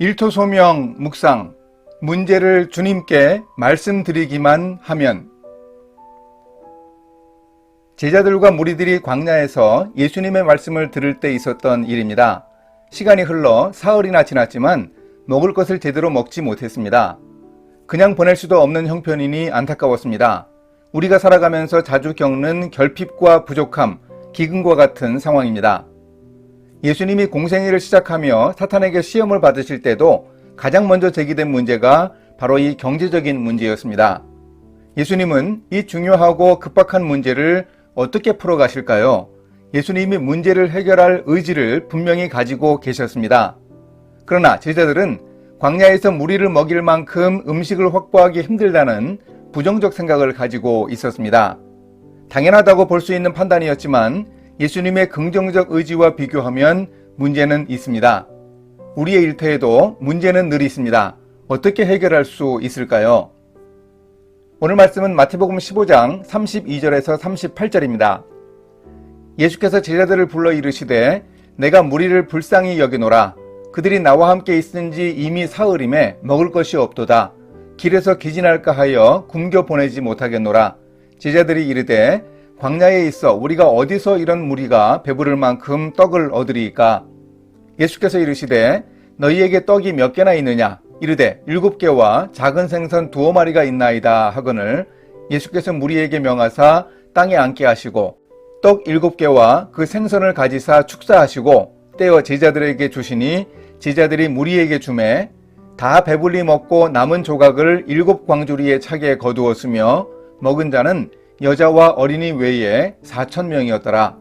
일토소명 묵상, 문제를 주님께 말씀드리기만 하면. 제자들과 무리들이 광야에서 예수님의 말씀을 들을 때 있었던 일입니다. 시간이 흘러 사흘이나 지났지만 먹을 것을 제대로 먹지 못했습니다. 그냥 보낼 수도 없는 형편이니 안타까웠습니다. 우리가 살아가면서 자주 겪는 결핍과 부족함, 기근과 같은 상황입니다. 예수님이 공생애를 시작하며 사탄에게 시험을 받으실 때도 가장 먼저 제기된 문제가 바로 이 경제적인 문제였습니다. 예수님은 이 중요하고 급박한 문제를 어떻게 풀어가실까요? 예수님이 문제를 해결할 의지를 분명히 가지고 계셨습니다. 그러나 제자들은 광야에서 무리를 먹일 만큼 음식을 확보하기 힘들다는 부정적 생각을 가지고 있었습니다. 당연하다고 볼 수 있는 판단이었지만 예수님의 긍정적 의지와 비교하면 문제는 있습니다. 우리의 일터에도 문제는 늘 있습니다. 어떻게 해결할 수 있을까요? 오늘 말씀은 마태복음 15장 32절에서 38절입니다. 예수께서 제자들을 불러 이르시되 내가 무리를 불쌍히 여기노라. 그들이 나와 함께 있은지 이미 사흘임에 먹을 것이 없도다. 길에서 기진할까 하여 굶겨 보내지 못하겠노라. 제자들이 이르되 광야에 있어 우리가 어디서 이런 무리가 배부를 만큼 떡을 얻으리이까? 예수께서 이르시되 너희에게 떡이 몇 개나 있느냐? 이르되 7개와 작은 생선 2마리가 있나이다 하거늘 예수께서 무리에게 명하사 땅에 앉게 하시고 떡 7개와 그 생선을 가지사 축사하시고 떼어 제자들에게 주시니 제자들이 무리에게 주매 다 배불리 먹고 남은 조각을 7광주리에 차게 거두었으며 먹은 자는 여자와 어린이 외에 4,000명이었더라.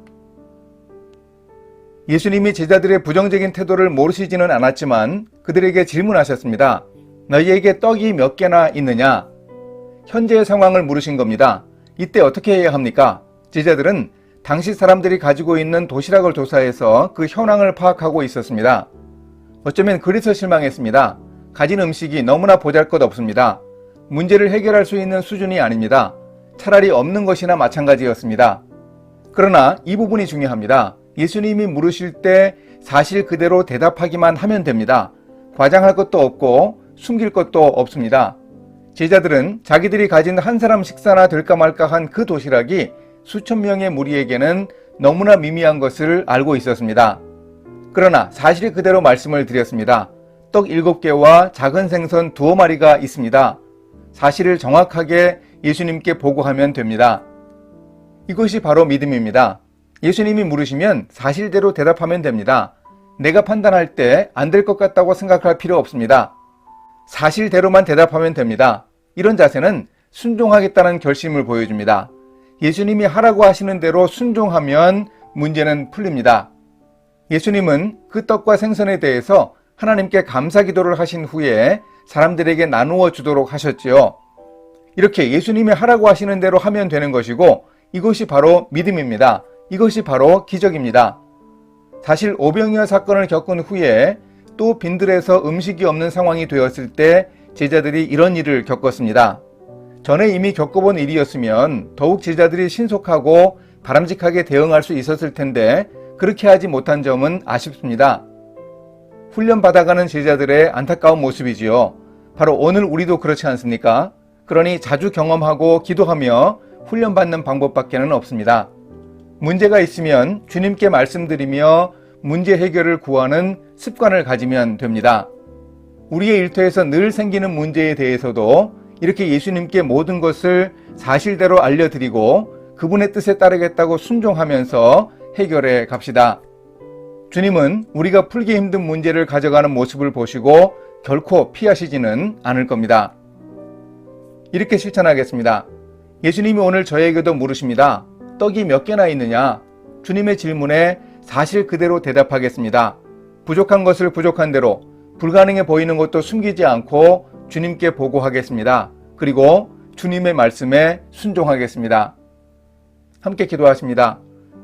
예수님이 제자들의 부정적인 태도를 모르시지는 않았지만 그들에게 질문하셨습니다. 너희에게 떡이 몇 개나 있느냐? 현재의 상황을 물으신 겁니다. 이때 어떻게 해야 합니까? 제자들은 당시 사람들이 가지고 있는 도시락을 조사해서 그 현황을 파악하고 있었습니다. 어쩌면 그래서 실망했습니다. 가진 음식이 너무나 보잘것없습니다. 문제를 해결할 수 있는 수준이 아닙니다. 차라리 없는 것이나 마찬가지였습니다. 그러나 이 부분이 중요합니다. 예수님이 물으실 때 사실 그대로 대답하기만 하면 됩니다. 과장할 것도 없고 숨길 것도 없습니다. 제자들은 자기들이 가진 한 사람 식사나 될까 말까 한 그 도시락이 수천 명의 무리에게는 너무나 미미한 것을 알고 있었습니다. 그러나 사실 그대로 말씀을 드렸습니다. 떡 7개와 작은 생선 2마리가 있습니다. 사실을 정확하게 예수님께 보고하면 됩니다. 이것이 바로 믿음입니다. 예수님이 물으시면 사실대로 대답하면 됩니다. 내가 판단할 때 안 될 것 같다고 생각할 필요 없습니다. 사실대로만 대답하면 됩니다. 이런 자세는 순종하겠다는 결심을 보여줍니다. 예수님이 하라고 하시는 대로 순종하면 문제는 풀립니다. 예수님은 그 떡과 생선에 대해서 하나님께 감사 기도를 하신 후에 사람들에게 나누어 주도록 하셨지요. 이렇게 예수님이 하라고 하시는 대로 하면 되는 것이고 이것이 바로 믿음입니다. 이것이 바로 기적입니다. 사실 오병이어 사건을 겪은 후에 또 빈들에서 음식이 없는 상황이 되었을 때 제자들이 이런 일을 겪었습니다. 전에 이미 겪어본 일이었으면 더욱 제자들이 신속하고 바람직하게 대응할 수 있었을 텐데 그렇게 하지 못한 점은 아쉽습니다. 훈련받아가는 제자들의 안타까운 모습이지요. 바로 오늘 우리도 그렇지 않습니까? 그러니 자주 경험하고 기도하며 훈련받는 방법밖에는 없습니다. 문제가 있으면 주님께 말씀드리며 문제 해결을 구하는 습관을 가지면 됩니다. 우리의 일터에서 늘 생기는 문제에 대해서도 이렇게 예수님께 모든 것을 사실대로 알려드리고 그분의 뜻에 따르겠다고 순종하면서 해결해 갑시다. 주님은 우리가 풀기 힘든 문제를 가져가는 모습을 보시고 결코 피하시지는 않을 겁니다. 이렇게 실천하겠습니다. 예수님이 오늘 저에게도 물으십니다. 떡이 몇 개나 있느냐? 주님의 질문에 사실 그대로 대답하겠습니다. 부족한 것을 부족한 대로, 불가능해 보이는 것도 숨기지 않고 주님께 보고하겠습니다. 그리고 주님의 말씀에 순종하겠습니다. 함께 기도하십니다.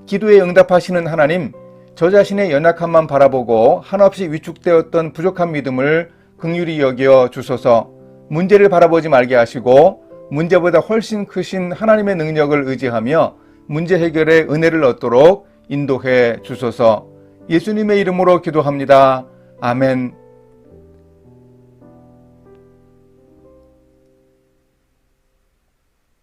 기도에 응답하시는 하나님, 저 자신의 연약함만 바라보고 한없이 위축되었던 부족한 믿음을 긍휼히 여겨 주소서. 문제를 바라보지 말게 하시고 문제보다 훨씬 크신 하나님의 능력을 의지하며 문제 해결의 은혜를 얻도록 인도해 주소서. 예수님의 이름으로 기도합니다. 아멘.